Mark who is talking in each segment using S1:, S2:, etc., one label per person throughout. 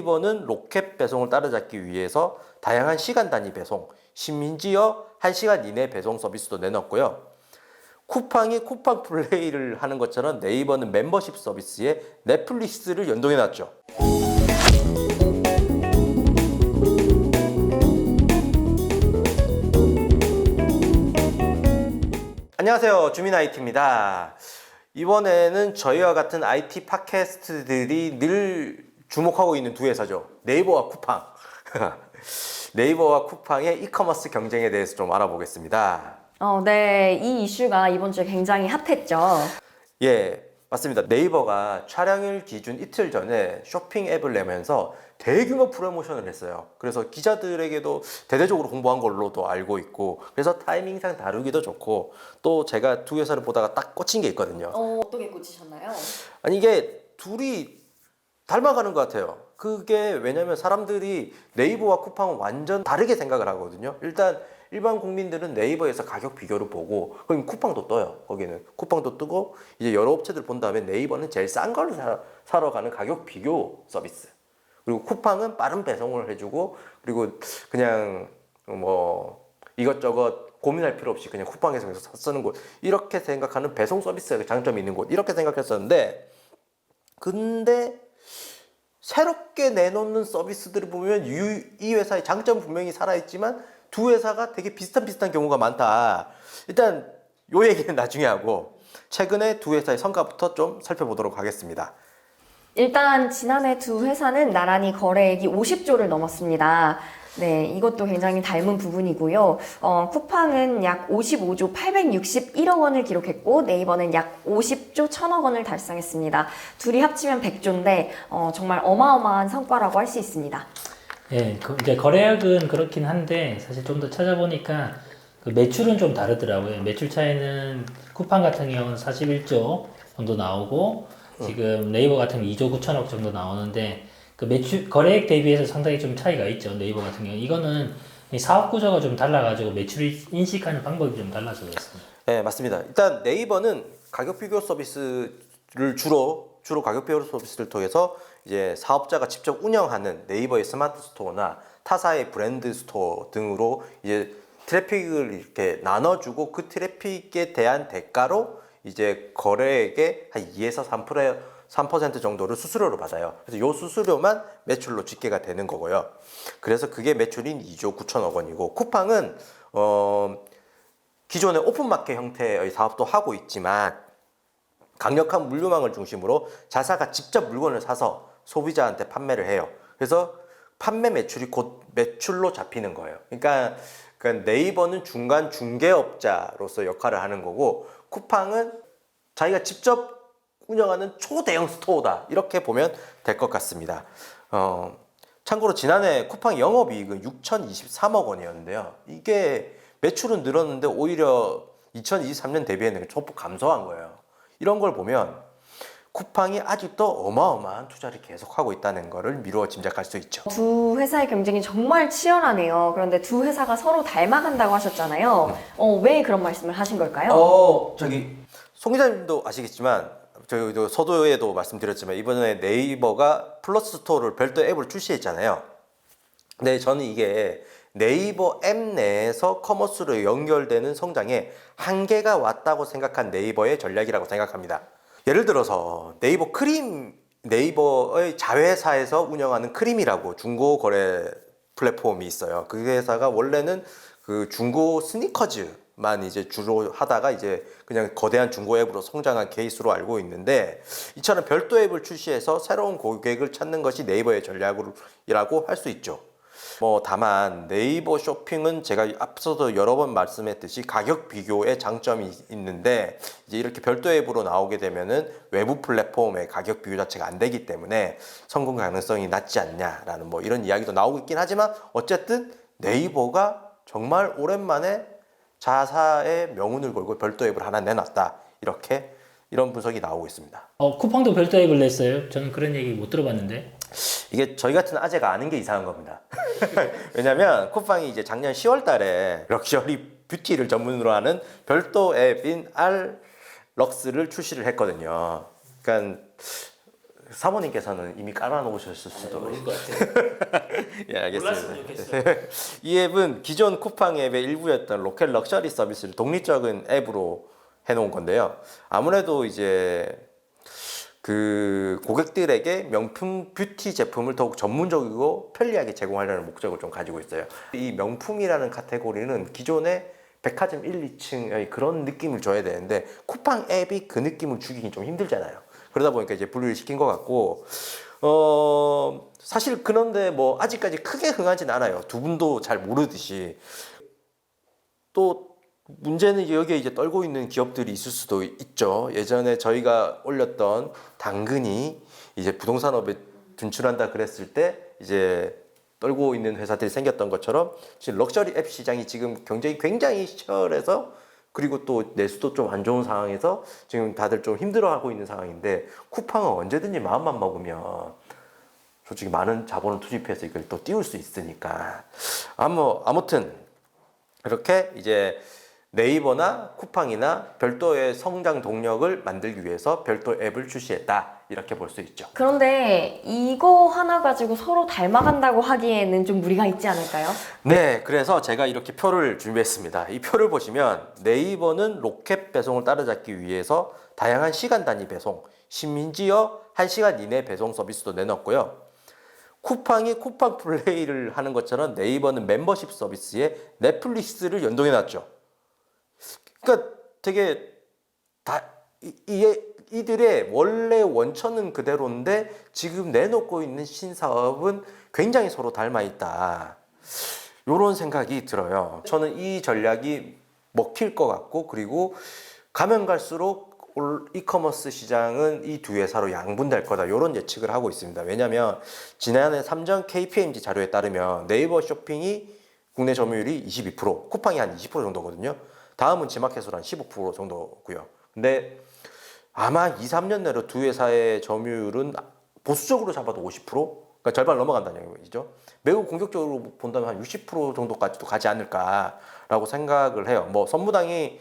S1: 네이버는 로켓 배송을 따라잡기 위해서 다양한 시간 단위 배송, 심지어 1시간 이내 배송 서비스도 내놨고요. 쿠팡이 쿠팡 플레이를 하는 것처럼 네이버는 멤버십 서비스에 넷플릭스를 연동해놨죠. 안녕하세요, 주민 IT입니다. 이번에는 저희와 같은 IT 팟캐스트들이 늘 주목하고 있는 두 회사죠. 네이버와 쿠팡. 네이버와 쿠팡의 이커머스 경쟁에 대해서 좀 알아보겠습니다.
S2: 네. 이 이슈가 이번 주에 굉장히 핫했죠.
S1: 예, 맞습니다. 네이버가 촬영일 기준 이틀 전에 쇼핑 앱을 내면서 대규모 프로모션을 했어요. 그래서 기자들에게도 대대적으로 홍보한 걸로도 알고 있고, 그래서 타이밍상 다루기도 좋고, 또 제가 두 회사를 보다가 딱 꽂힌 게 있거든요.
S2: 어떻게 꽂히셨나요?
S1: 아니, 이게 둘이 닮아가는 것 같아요. 그게 왜냐면 사람들이 네이버와 쿠팡은 완전 다르게 생각을 하거든요. 일단 일반 국민들은 네이버에서 가격 비교를 보고, 그럼 쿠팡도 떠요. 거기는 쿠팡도 뜨고, 이제 여러 업체들 본 다음에 네이버는 제일 싼 걸 사러 가는 가격 비교 서비스, 그리고 쿠팡은 빠른 배송을 해주고, 그리고 그냥 뭐 이것저것 고민할 필요 없이 그냥 쿠팡에서 쓰는 곳, 이렇게 생각하는 배송 서비스의 장점이 있는 곳, 이렇게 생각했었는데, 근데 새롭게 내놓는 서비스들을 보면 이 회사의 장점은 분명히 살아있지만 두 회사가 되게 비슷한 경우가 많다. 일단 요 얘기는 나중에 하고, 최근에 두 회사의 성과부터 좀 살펴보도록 하겠습니다.
S2: 일단 지난해 두 회사는 나란히 거래액이 50조를 넘었습니다. 네, 이것도 굉장히 닮은 부분이고요. 쿠팡은 약 55조 861억 원을 기록했고, 네이버는 약 50조 1000억 원을 달성했습니다. 둘이 합치면 100조인데 정말 어마어마한 성과라고 할 수 있습니다.
S3: 예, 이제 거래액은 그렇긴 한데 사실 좀 더 찾아보니까 그 매출은 좀 다르더라고요. 매출 차이는 쿠팡 같은 경우는 41조 정도 나오고 지금 네이버 같은 경우 2조 9천억 정도 나오는데 그 매출 거래액 대비해서 상당히 좀 차이가 있죠. 네이버 같은 경우 이거는 이 사업 구조가 좀 달라가지고 매출을 인식하는 방법이 좀 달라서 그렇습니다.
S1: 네, 맞습니다. 일단 네이버는 가격 비교 서비스를 주로 가격 비교 서비스를 통해서 이제 사업자가 직접 운영하는 네이버의 스마트 스토어나 타사의 브랜드 스토어 등으로 이제 트래픽을 이렇게 나눠주고, 그 트래픽에 대한 대가로 이제 거래액의 한 2에서 3% 정도를 수수료로 받아요. 그래서 요 수수료만 매출로 집계가 되는 거고요. 그래서 그게 매출인 2조 9천억 원이고, 쿠팡은 기존의 오픈마켓 형태의 사업도 하고 있지만 강력한 물류망을 중심으로 자사가 직접 물건을 사서 소비자한테 판매를 해요. 그래서 판매 매출이 곧 매출로 잡히는 거예요. 그러니까 네이버는 중간 중개업자로서 역할을 하는 거고, 쿠팡은 자기가 직접 운영하는 초대형 스토어다, 이렇게 보면 될 것 같습니다. 참고로 지난해 쿠팡 영업이익은 6,023억 원이었는데요. 이게 매출은 늘었는데 오히려 2023년 대비해는 소폭 감소한 거예요. 이런 걸 보면 쿠팡이 아직도 어마어마한 투자를 계속하고 있다는 것을 미루어 짐작할 수 있죠.
S2: 두 회사의 경쟁이 정말 치열하네요. 그런데 두 회사가 서로 닮아간다고 하셨잖아요. 왜 그런 말씀을 하신 걸까요?
S1: 송 기자님도 아시겠지만, 저희 서두에도 말씀드렸지만 이번에 네이버가 플러스 스토어를 별도 앱을 출시했잖아요. 근데 저는 이게 네이버 앱 내에서 커머스로 연결되는 성장에 한계가 왔다고 생각한 네이버의 전략이라고 생각합니다. 예를 들어서 네이버의 자회사에서 운영하는 크림이라고 중고 거래 플랫폼이 있어요. 그 회사가 원래는 그 중고 스니커즈만 이제 주로 하다가 이제 그냥 거대한 중고 앱으로 성장한 케이스로 알고 있는데, 이처럼 별도 앱을 출시해서 새로운 고객을 찾는 것이 네이버의 전략이라고 할 수 있죠. 다만 네이버 쇼핑은 제가 앞서도 여러 번 말씀했듯이 가격 비교에 장점이 있는데, 이제 이렇게 별도 앱으로 나오게 되면은 외부 플랫폼의 가격 비교 자체가 안 되기 때문에 성공 가능성이 낮지 않냐라는 이런 이야기도 나오고 있긴 하지만, 어쨌든 네이버가 정말 오랜만에 자사의 명운을 걸고 별도 앱을 하나 내놨다, 이런 분석이 나오고 있습니다.
S3: 쿠팡도 별도 앱을 냈어요? 저는 그런 얘기 못 들어봤는데.
S1: 이게 저희 같은 아재가 아는 게 이상한 겁니다. 왜냐면 쿠팡이 이제 작년 10월 달에 럭셔리 뷰티를 전문으로 하는 별도 앱인 알럭스를 출시를 했거든요. 그러니까 사모님께서는 이미 깔아놓으셨을 수도.
S3: 모를 것 같아요.
S1: 예, 알겠습니다.
S3: 몰랐으면 좋겠어요.
S1: 이 앱은 기존 쿠팡 앱의 일부였던 로켓 럭셔리 서비스를 독립적인 앱으로 해놓은 건데요. 아무래도 이제 그 고객들에게 명품 뷰티 제품을 더욱 전문적이고 편리하게 제공하려는 목적을 좀 가지고 있어요. 이 명품이라는 카테고리는 기존의 백화점 1, 2층의 그런 느낌을 줘야 되는데 쿠팡 앱이 그 느낌을 주기는 좀 힘들잖아요. 그러다 보니까 이제 분리를 시킨 것 같고 사실 그런데 뭐 아직까지 크게 흥하진 않아요. 두 분도 잘 모르듯이. 또 문제는 여기에 이제 떨고 있는 기업들이 있을 수도 있죠. 예전에 저희가 올렸던 당근이 이제 부동산업에 진출한다 그랬을 때 이제 떨고 있는 회사들이 생겼던 것처럼 지금 럭셔리 앱 시장이 지금 경쟁이 굉장히 치열해서 그리고 또 내수도 좀 안 좋은 상황에서 지금 다들 좀 힘들어하고 있는 상황인데 쿠팡은 언제든지 마음만 먹으면 솔직히 많은 자본을 투입해서 이걸 또 띄울 수 있으니까 아무튼 이렇게 이제 네이버나 쿠팡이나 별도의 성장 동력을 만들기 위해서 별도 앱을 출시했다 이렇게 볼 수 있죠.
S2: 그런데 이거 하나 가지고 서로 닮아간다고 하기에는 좀 무리가 있지 않을까요?
S1: 네, 그래서 제가 이렇게 표를 준비했습니다. 이 표를 보시면 네이버는 로켓 배송을 따라잡기 위해서 다양한 시간 단위 배송, 심지어 1시간 이내 배송 서비스도 내놨고요. 쿠팡이 쿠팡 플레이를 하는 것처럼 네이버는 멤버십 서비스에 넷플릭스를 연동해놨죠. 그러니까 되게 이들의 원래 원천은 그대로인데 지금 내놓고 있는 신사업은 굉장히 서로 닮아 있다. 이런 생각이 들어요. 저는 이 전략이 먹힐 것 같고 그리고 가면 갈수록 이커머스 시장은 이 두 회사로 양분될 거다 이런 예측을 하고 있습니다. 왜냐하면 지난해 삼정 KPMG 자료에 따르면 네이버 쇼핑이 국내 점유율이 22%, 쿠팡이 한 20% 정도거든요. 다음은 지마켓으로 한 15% 정도고요. 근데 아마 2, 3년 내로 두 회사의 점유율은 보수적으로 잡아도 50%? 그러니까 절반 넘어간다는 얘기죠. 매우 공격적으로 본다면 한 60% 정도까지도 가지 않을까라고 생각을 해요. 뭐 선무당이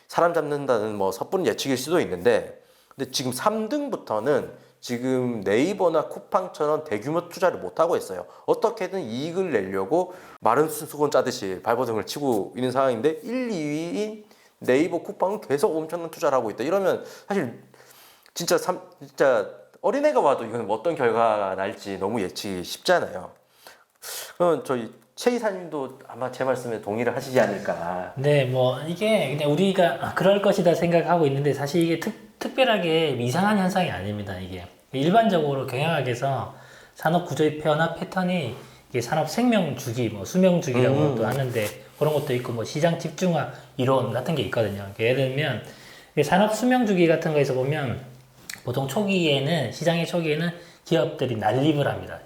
S1: 사람 잡는다는 뭐 섣부른 예측일 수도 있는데 근데 지금 3등부터는 지금 네이버나 쿠팡처럼 대규모 투자를 못하고 있어요. 어떻게든 이익을 내려고 마른 수건 짜듯이 발버둥을 치고 있는 상황인데 1, 2위인 네이버, 쿠팡은 계속 엄청난 투자를 하고 있다. 이러면 사실 진짜 어린애가 봐도 이건 어떤 결과가 날지 너무 예측이 쉽잖아요. 그러면 저희 최 이사님도 아마 제 말씀에 동의를 하시지 않을까.
S3: 네, 뭐 이게 그냥 우리가 그럴 것이다 생각하고 있는데 사실 이게 특별하게 이상한 현상이 아닙니다. 이게 일반적으로 경영학에서 산업 구조의 변화 패턴이 이게 산업 생명 주기, 뭐 수명 주기라고도 하는데 그런 것도 있고 뭐 시장 집중화 이론 같은 게 있거든요. 예를 들면 산업 수명 주기 같은 거에서 보면 보통 초기에는 시장의 초기에는 기업들이 난립을 합니다.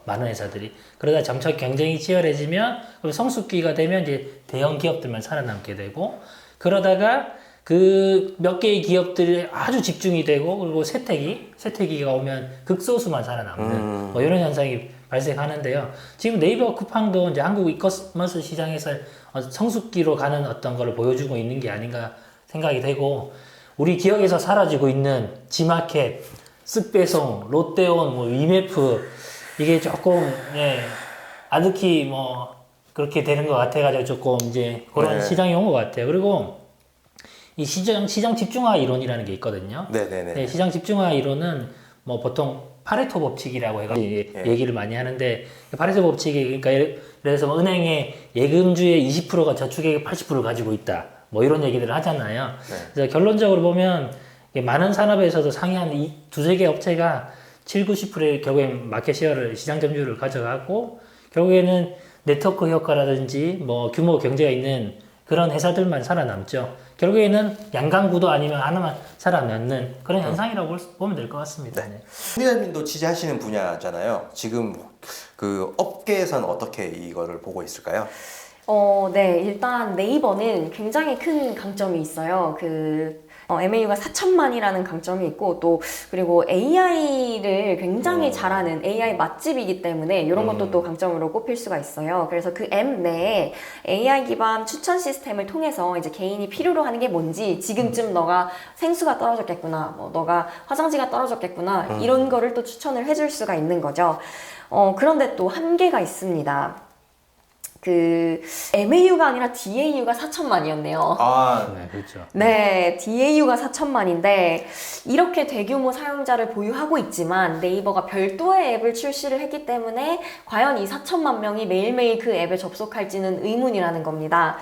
S3: 많은 회사들이. 그러다 점차 경쟁이 치열해지면 성숙기가 되면 이제 대형 기업들만 살아남게 되고 그러다가 그 몇 개의 기업들이 아주 집중이 되고 그리고 쇠퇴기가 오면 극소수만 살아남는 뭐 이런 현상이 발생하는데요. 지금 네이버 쿠팡도 이제 한국 이커머스 시장에서 성숙기로 가는 어떤 거를 보여주고 있는 게 아닌가 생각이 되고 우리 기억에서 사라지고 있는 지마켓, 쓱배송, 롯데온, 뭐 위메프 이게 조금 아득히 뭐 그렇게 되는 것 같아가지고 조금 이제 그런 시장이 온 것 같아요. 그리고 이 시장 집중화 이론이라는 게 있거든요.
S1: 네네네.
S3: 네, 시장 집중화 이론은 뭐 보통 파레토 법칙이라고 해가지고 얘기를 많이 하는데 파레토 법칙이 그러니까 예를 들어서 은행의 예금주의 20%가 저축액의 80%를 가지고 있다. 뭐 이런 얘기들을 하잖아요.
S1: 네.
S3: 그래서 결론적으로 보면 많은 산업에서도 상위 한 두세 개 업체가 70-90%의 결국엔 마켓 쉐어를 시장 점유율을 가져가고 결국에는 네트워크 효과라든지 뭐 규모 경제가 있는 그런 회사들만 살아남죠. 결국에는 양강구도 아니면 하나만 살아남는 그런 현상이라고 보면 될 것 같습니다. 네.
S1: 후리아님도 취재하시는 분야잖아요. 지금 그 업계에서는 어떻게 이거를 보고 있을까요?
S2: 네. 일단 네이버는 굉장히 큰 강점이 있어요. MAU가 4천만이라는 강점이 있고 또 그리고 AI를 굉장히 잘하는 AI 맛집이기 때문에 이런 것도 또 강점으로 꼽힐 수가 있어요. 그래서 그 앱 내에 AI 기반 추천 시스템을 통해서 이제 개인이 필요로 하는 게 뭔지 지금쯤 너가 생수가 떨어졌겠구나, 뭐 너가 화장지가 떨어졌겠구나 이런 거를 또 추천을 해줄 수가 있는 거죠. 그런데 또 한계가 있습니다. 그 MAU가 아니라 DAU가 4천만이었네요.
S1: 아,
S3: 네, 그렇죠.
S2: 네, DAU가 4천만인데 이렇게 대규모 사용자를 보유하고 있지만 네이버가 별도의 앱을 출시를 했기 때문에 과연 이 4천만 명이 매일매일 그 앱에 접속할지는 의문이라는 겁니다.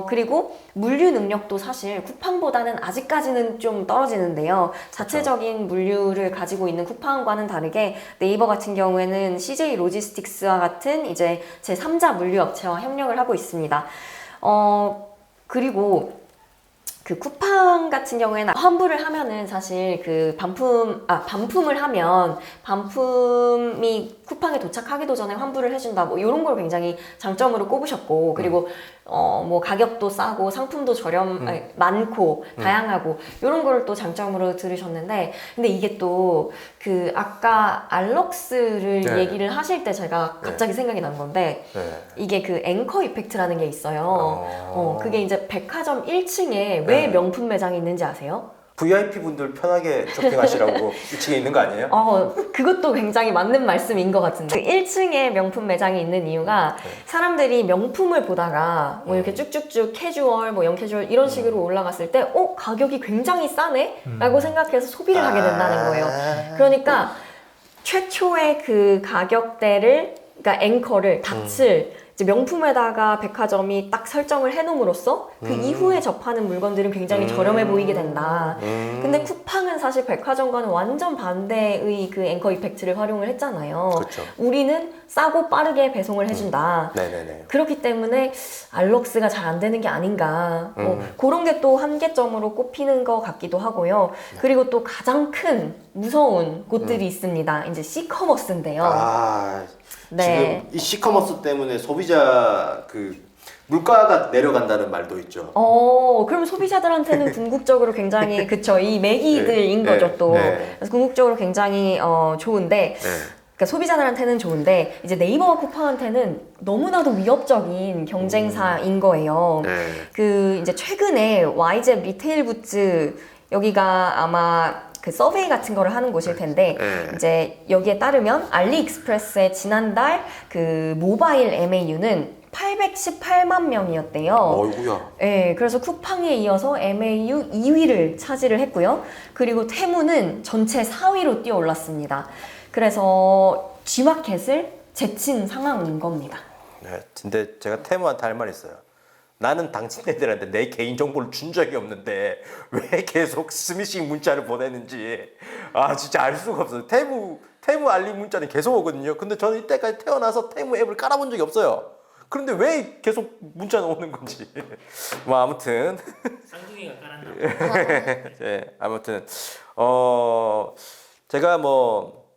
S2: 그리고 물류 능력도 사실 쿠팡보다는 아직까지는 좀 떨어지는데요. 자체적인 물류를 가지고 있는 쿠팡과는 다르게 네이버 같은 경우에는 CJ 로지스틱스와 같은 이제 제3자 물류 업체와 협력을 하고 있습니다. 그리고 그 쿠팡 같은 경우에는 환불을 하면은 사실 그 반품을 하면 반품이 쿠팡에 도착하기도 전에 환불을 해준다 뭐 이런 걸 굉장히 장점으로 꼽으셨고 그리고 뭐 가격도 싸고 상품도 많고 다양하고 이런 거를 또 장점으로 들으셨는데 근데 이게 또 그 아까 알록스를
S1: 네.
S2: 얘기를 하실 때 제가 갑자기 생각이 난 건데
S1: 네.
S2: 이게 그 앵커 이펙트라는 게 있어요. 그게 이제 백화점 1층에 왜
S1: 네.
S2: 명품 매장이 있는지 아세요?
S1: VIP 분들 편하게 쇼핑하시라고 1층에 있는 거 아니에요?
S2: 그것도 굉장히 맞는 말씀인 것 같은데. 그 1층에 명품 매장이 있는 이유가 사람들이 명품을 보다가 뭐 이렇게 쭉쭉쭉 캐주얼, 뭐 영캐주얼 이런 식으로 올라갔을 때, 가격이 굉장히 싸네? 라고 생각해서 소비를 하게 된다는 거예요. 그러니까 최초의 그 가격대를, 그러니까 앵커를, 닻을 이제 명품에다가 백화점이 딱 설정을 해놓음으로써 그 이후에 접하는 물건들은 굉장히 저렴해 보이게 된다. 근데 쿠팡은 사실 백화점과는 완전 반대의 그 앵커 이펙트를 활용을 했잖아요.
S1: 그렇죠.
S2: 우리는 싸고 빠르게 배송을 해준다.
S1: 네네네.
S2: 그렇기 때문에 알록스가 잘 안 되는 게 아닌가. 그런 게 또 한계점으로 꼽히는 것 같기도 하고요. 그리고 또 가장 큰 무서운 곳들이 있습니다. 이제 C커머스인데요. 네.
S4: 지금 이 시커머스 때문에 소비자 그 물가가 내려간다는 말도 있죠.
S2: 그럼 소비자들한테는 궁극적으로 굉장히 그쵸 이 매기들인
S4: 네,
S2: 거죠
S4: 네,
S2: 또.
S4: 네.
S2: 그래서 궁극적으로 굉장히 좋은데. 그러니까 소비자들한테는 좋은데 이제 네이버와 쿠팡한테는 너무나도 위협적인 경쟁사인 거예요. 그 이제 최근에 YZ 리테일 부츠 여기가 아마 그 서베이 같은 거를 하는 곳일 텐데 이제 여기에 따르면 알리익스프레스의 지난달 그 모바일 MAU는 818만 명이었대요.
S1: 어이구야.
S2: 네, 그래서 쿠팡에 이어서 MAU 2위를 차지를 했고요. 그리고 테무는 전체 4위로 뛰어 올랐습니다. 그래서 G마켓을 제친 상황인 겁니다.
S1: 네, 근데 제가 테무한테 할 말 있어요. 나는 당신네들한테 내 개인정보를 준 적이 없는데 왜 계속 스미싱 문자를 보내는지 진짜 알 수가 없어요. 테무 알림 문자는 계속 오거든요. 근데 저는 이때까지 태어나서 테무 앱을 깔아본 적이 없어요. 그런데 왜 계속 문자는 오는 건지. 뭐 아무튼
S3: 쌍둥이가 깔았나?
S1: 네, 아무튼 제가 뭐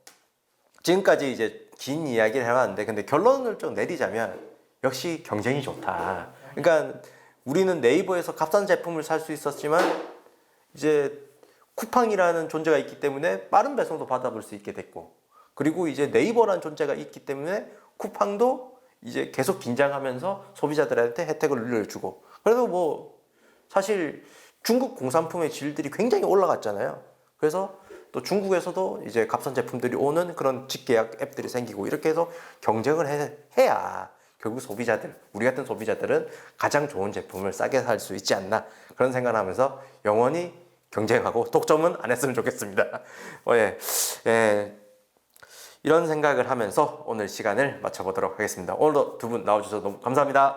S1: 지금까지 이제 긴 이야기를 해왔는데 근데 결론을 좀 내리자면 역시 경쟁이 좋다. 그러니까 우리는 네이버에서 값싼 제품을 살 수 있었지만 이제 쿠팡이라는 존재가 있기 때문에 빠른 배송도 받아볼 수 있게 됐고 그리고 이제 네이버라는 존재가 있기 때문에 쿠팡도 이제 계속 긴장하면서 소비자들한테 혜택을 늘려주고 그래도 뭐 사실 중국 공산품의 질들이 굉장히 올라갔잖아요. 그래서 또 중국에서도 이제 값싼 제품들이 오는 그런 직계약 앱들이 생기고 이렇게 해서 경쟁을 해야 결국 우리 같은 소비자들은 가장 좋은 제품을 싸게 살 수 있지 않나 그런 생각을 하면서 영원히 경쟁하고 독점은 안 했으면 좋겠습니다. 이런 생각을 하면서 오늘 시간을 마쳐보도록 하겠습니다. 오늘도 두 분 나와주셔서 너무 감사합니다.